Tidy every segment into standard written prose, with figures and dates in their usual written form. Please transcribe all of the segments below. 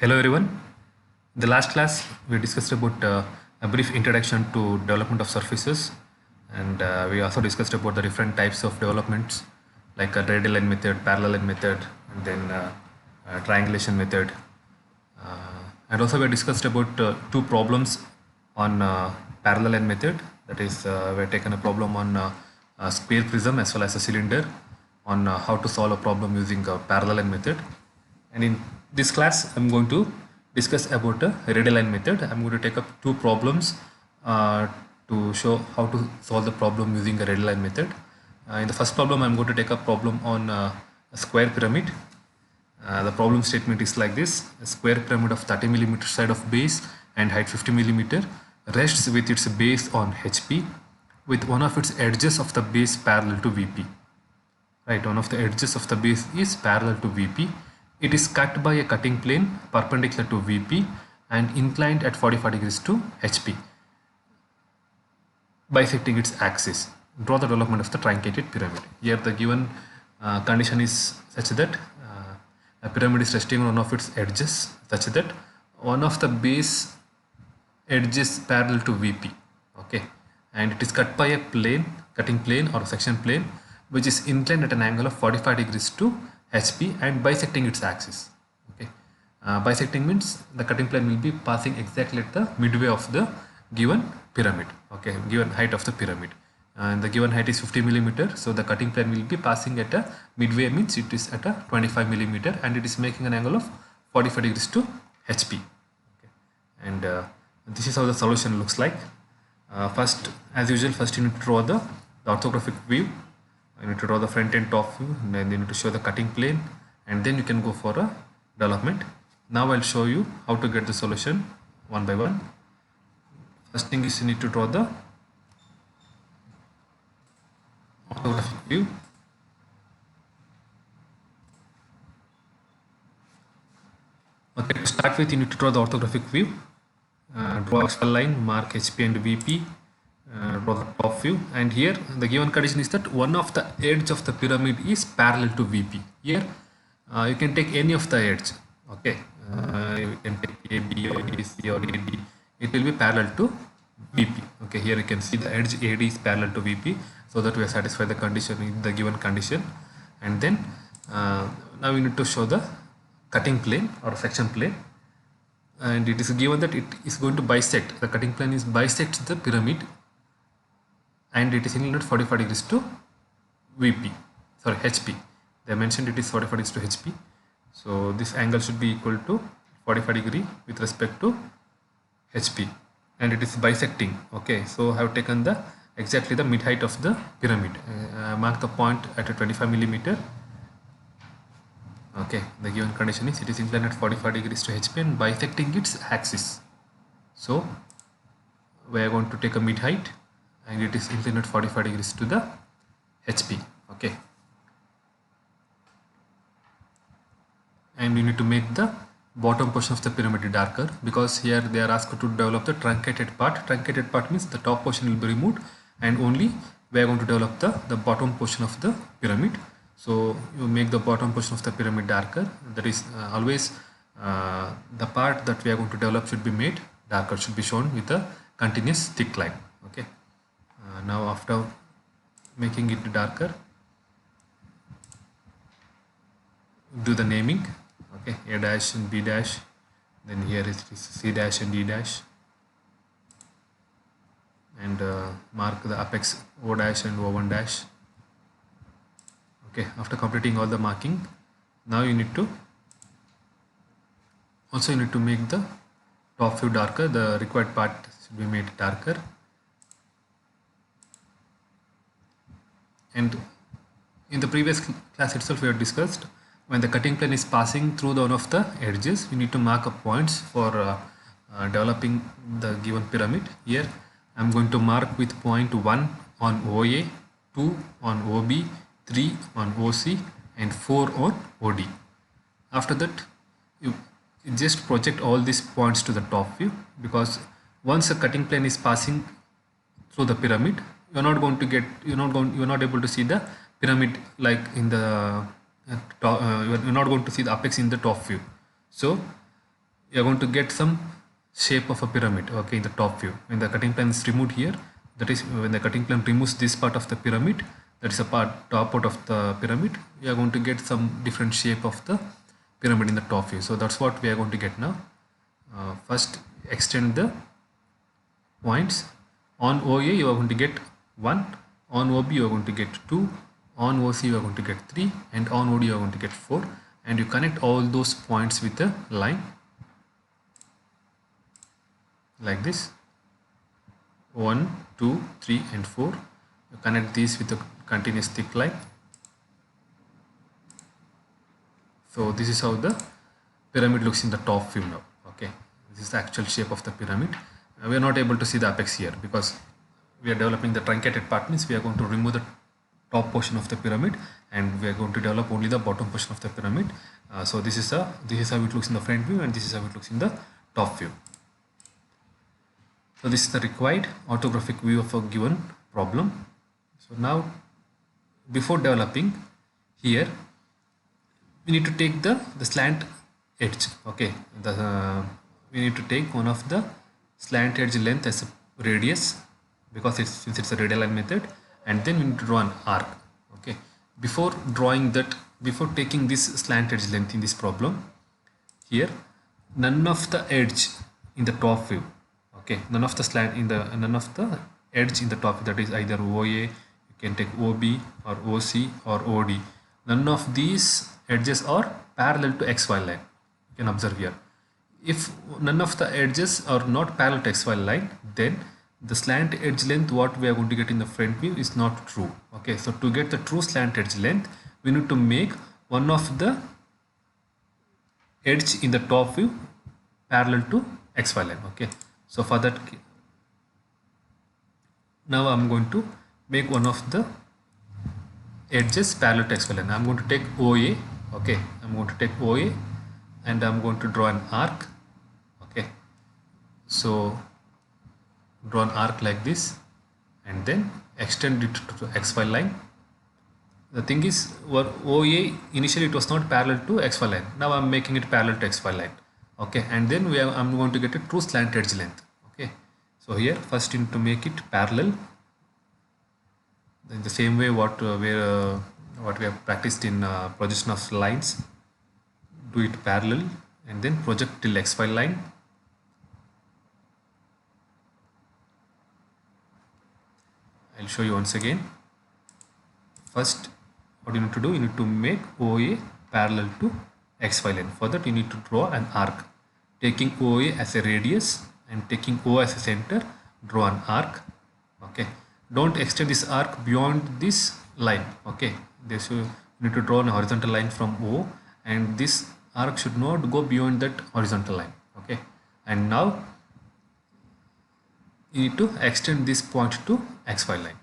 Hello everyone. In the last class, we discussed about a brief introduction to development of surfaces, and we also discussed about the different types of developments, like a radial line method, parallel line method, and then triangulation method. And also we discussed about two problems on parallel line method. That is, we have taken a problem on a square prism as well as a cylinder on how to solve a problem using a parallel line method. And in this class, I'm going to discuss about a radial line method. I'm going to take up two problems to show how to solve the problem using a radial line method. In the first problem, I'm going to take up problem on a square pyramid. The problem statement is like this: a square pyramid of 30 millimeter side of base and height 50 millimeter rests with its base on HP, with one of its edges of the base parallel to VP. Right, one of the edges of the base is parallel to VP. It is cut by a cutting plane perpendicular to VP and inclined at 45 degrees to HP, bisecting its axis. Draw the development of the truncated pyramid. Here the given condition is such that a pyramid is resting on one of its edges, such that one of the base edges parallel to VP. Okay, and it is cut by a plane, cutting plane or section plane, which is inclined at an angle of 45 degrees to HP and bisecting its axis. Okay, bisecting means the cutting plane will be passing exactly at the midway of the given pyramid. Okay, given height of the pyramid, and the given height is 50 millimeter. So the cutting plane will be passing at a midway, means it is at a 25 millimeter, and it is making an angle of 45 degrees to HP. Okay, and this is how the solution looks like. First, as usual, first you need to draw the orthographic view. You need to draw the front and top view, and then you need to show the cutting plane, and then you can go for a development. Now I'll show you how to get the solution one by one. First thing is you need to draw the orthographic view. Okay, to start with, you need to draw the orthographic view. Draw a line, mark HP and VP. Draw the top view, and here the given condition is that one of the edge of the pyramid is parallel to VP. Here you can take any of the edge. Okay, you can take A, B, or D, C, or AD. It will be parallel to VP. Okay, here you can see the edge AD is parallel to VP, so that we have satisfied the condition in the given condition. And then now we need to show the cutting plane or section plane, and it is given that it is going to bisect, the cutting plane is bisects the pyramid, and it is inclined at 45 degrees to VP, sorry, HP. They mentioned it is 45 degrees to HP. So this angle should be equal to 45 degree with respect to HP, and it is bisecting. Okay, so I have taken the exactly the mid height of the pyramid. Mark the point at a 25 millimeter. Okay, the given condition is it is inclined at 45 degrees to HP and bisecting its axis. So we are going to take a mid height, and it is inclined at 45 degrees to the HP. Okay, and you need to make the bottom portion of the pyramid darker, because here they are asked to develop the truncated part. Truncated part means the top portion will be removed, and only we are going to develop the bottom portion of the pyramid. So you make the bottom portion of the pyramid darker. That is always the part that we are going to develop should be made darker, should be shown with a continuous thick line. Okay. Now after making it darker, do the naming. Okay, A dash and B dash, then here is C dash and D dash, and mark the apex O dash and O1 dash. Okay, after completing all the marking, now you need to make the top view darker. The required part should be made darker. And in the previous class itself, we have discussed when the cutting plane is passing through one of the edges, you need to mark up points for developing the given pyramid. Here I am going to mark with point 1 on OA, 2 on OB, 3 on OC, and 4 on OD. After that, you just project all these points to the top view, because once a cutting plane is passing through the pyramid, you're not able to see the pyramid like in the you're not going to see the apex in the top view. So you're going to get some shape of a pyramid, okay, in the top view. When the cutting plane is removed here, that is when the cutting plane removes this part of the pyramid, that is a top part of the pyramid, you are going to get some different shape of the pyramid in the top view. So that's what we are going to get now. First extend the points. On OA you are going to get 1, on OB you are going to get 2, on OC you are going to get 3, and on OD you are going to get 4, and you connect all those points with a line like this. 1, 2, 3 and 4. You connect these with a continuous thick line. So this is how the pyramid looks in the top view now. Okay, this is the actual shape of the pyramid. We are not able to see the apex here because we are developing the truncated part, means we are going to remove the top portion of the pyramid and we are going to develop only the bottom portion of the pyramid. So this is how it looks in the front view, and this is how it looks in the top view. So this is the required orthographic view of a given problem. So now, before developing here, we need to take the slant edge. Okay, we need to take one of the slant edge length as a radius, because since it's a radial line method, and then we need to draw an arc. Okay, before taking this slant edge length in this problem, here none of the edge in the top view, okay, none of the edge in the top, that is either OA, you can take OB or OC or OD, none of these edges are parallel to XY line. You can observe here, if none of the edges are not parallel to XY line, then the slant edge length what we are going to get in the front view is not true. Okay, so to get the true slant edge length, we need to make one of the edge in the top view parallel to XY line. Okay, so for that, now I'm going to make one of the edges parallel to XY line. I'm going to take OA. Okay, I'm going to take OA and I'm going to draw an arc. Okay, so draw an arc like this and then extend it to the XY line. The thing is, OA initially it was not parallel to XY line. Now I'm making it parallel to XY line. Okay, and then I'm going to get a true slant edge length. Okay, so here first you need to make it parallel in the same way what we have practiced in projection of lines. Do it parallel and then project till XY line. I'll show you once again. First, what you need to do, you need to make OA parallel to XY line. For that, you need to draw an arc. Taking OA as a radius and taking O as a center, draw an arc. Okay, don't extend this arc beyond this line. Okay, you need to draw a horizontal line from O, and this arc should not go beyond that horizontal line. Okay, and now you need to extend this point to XY line.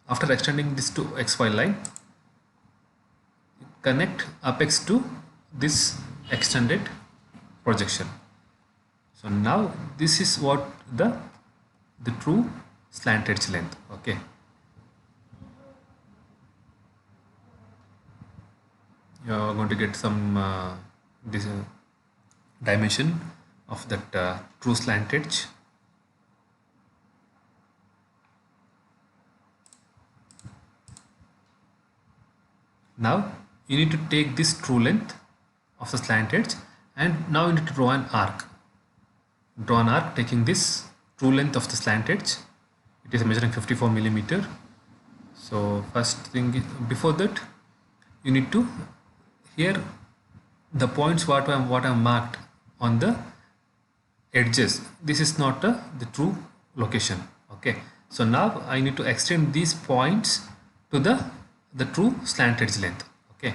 After extending this to XY line, connect apex to this extended projection. So now this is what the true slant edge length. Okay, you are going to get some this dimension of that true slant edge. Now you need to take this true length of the slant edge, and now you need to draw an arc. Draw an arc taking this true length of the slant edge. It is measuring 54 millimeter. So first thing is, before that, you need to, here the points what I marked on the edges, this is not the true location. Okay, so now I need to extend these points to the true slant edge length. Okay,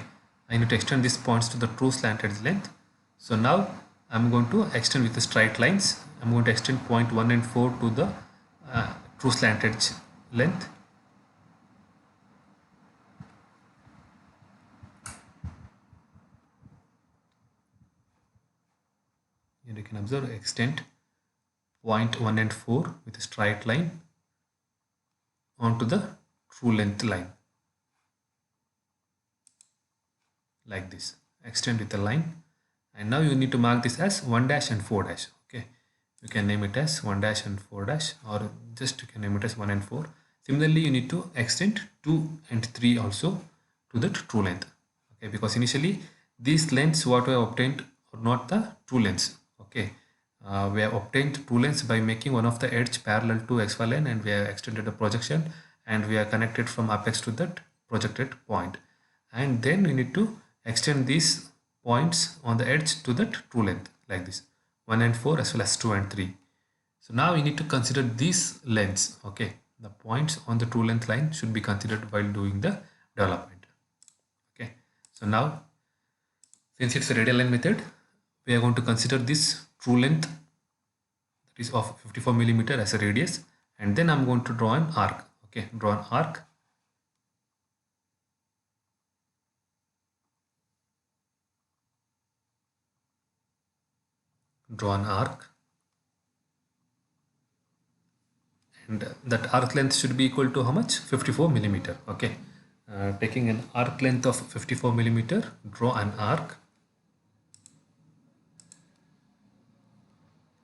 I need to extend these points to the true slant edge length. So now I'm going to extend with the straight lines. I'm going to extend point 1 and 4 to the true slant edge length. And you can observe extend point 1 and 4 with a straight line onto the true length line like this, extend with a line. And now you need to mark this as 1 dash and 4 dash. Okay, you can name it as 1 dash and 4 dash, or just you can name it as 1 and 4. Similarly, you need to extend 2 and 3 also to the true length. Okay, because initially these lengths what we have obtained are not the true lengths. Okay, we have obtained true lengths by making one of the edge parallel to xy line, and we have extended the projection, and we are connected from apex to that projected point. And then we need to extend these points on the edge to that true length like this, 1 and 4 as well as 2 and 3. So now we need to consider these lengths. Okay, the points on the true length line should be considered while doing the development. Okay, so now since it's a radial line method, we are going to consider this true length, that is of 54 millimeter, as a radius, and then I'm going to draw an arc. Okay, draw an arc. Draw an arc, and that arc length should be equal to how much? 54 millimeter. Okay, taking an arc length of 54 millimeter, draw an arc,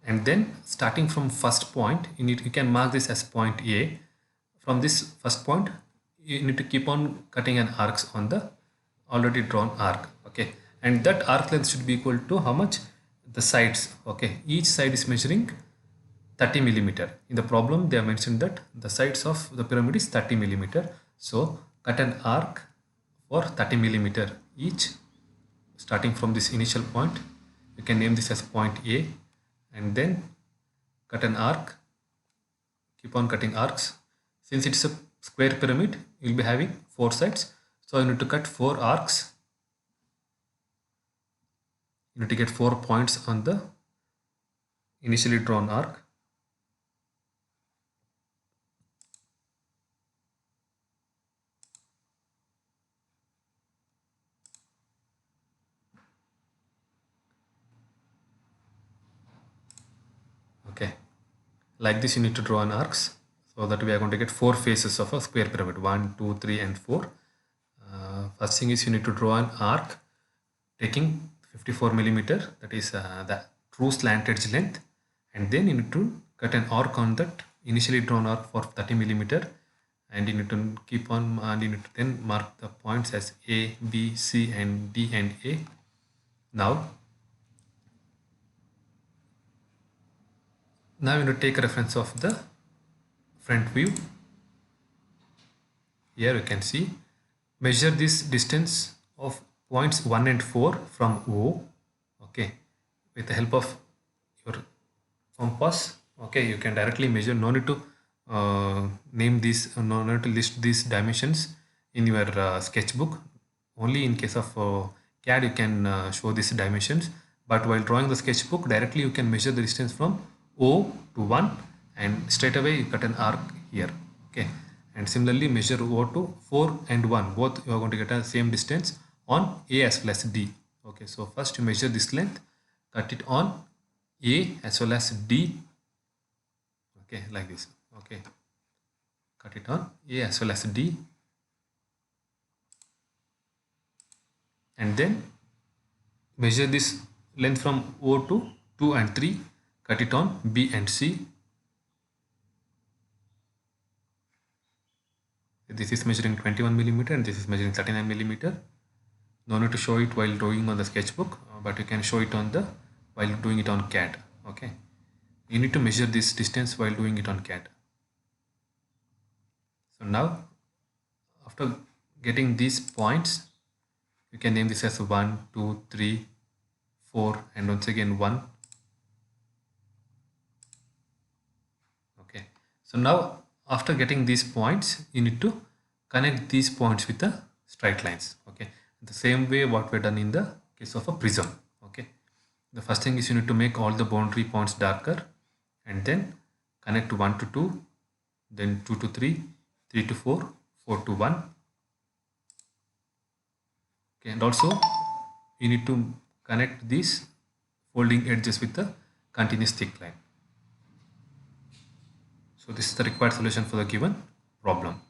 and then starting from first point, you can mark this as point A. From this first point, you need to keep on cutting an arcs on the already drawn arc. Okay, and that arc length should be equal to how much? The sides. Okay, each side is measuring 30 millimeter. In the problem they have mentioned that the sides of the pyramid is 30 millimeter. So cut an arc for 30 millimeter each, starting from this initial point. You can name this as point A, and then cut an arc, keep on cutting arcs. Since it's a square pyramid, you'll be having 4 sides, so you need to cut 4 arcs. You need to get 4 points on the initially drawn arc. Okay, like this you need to draw an arcs, so that we are going to get 4 faces of a square pyramid, 1, 2, 3 and 4. First thing is you need to draw an arc taking 54 millimeter, that is the true slant edge length, and then you need to cut an arc on that initially drawn arc for 30 millimeter, and you need to keep on, and you need to then mark the points as A, B, C and D and A. Now you need to take a reference of the front view. Here you can see, measure this distance of points 1 and 4 from O. Okay, with the help of your compass. Okay, you can directly measure, no need to name these, no need to list these dimensions in your sketchbook. Only in case of CAD you can show these dimensions, but while drawing the sketchbook, directly you can measure the distance from O to 1, and straight away you cut an arc here. Okay, and similarly measure O to 4 and 1, both you are going to get the same distance on A as well as D. Okay, so first you measure this length, cut it on A as well as D. Okay, like this. Okay, cut it on A as well as D, and then measure this length from O to 2 and 3, cut it on B and C. This is measuring 21 millimeter and this is measuring 39 millimeter. No need to show it while drawing on the sketchbook, but you can show it on the while doing it on CAD. Okay, you need to measure this distance while doing it on CAD. So now after getting these points, you can name this as 1, 2, 3, 4 and once again 1. Okay, so now after getting these points, you need to connect these points with the straight lines. Okay, the same way what we've done in the case of a prism. Okay, the first thing is you need to make all the boundary points darker, and then connect 1 to 2, then 2 to 3, 3 to 4, 4 to 1. Okay, and also you need to connect these folding edges with the continuous thick line. So this is the required solution for the given problem.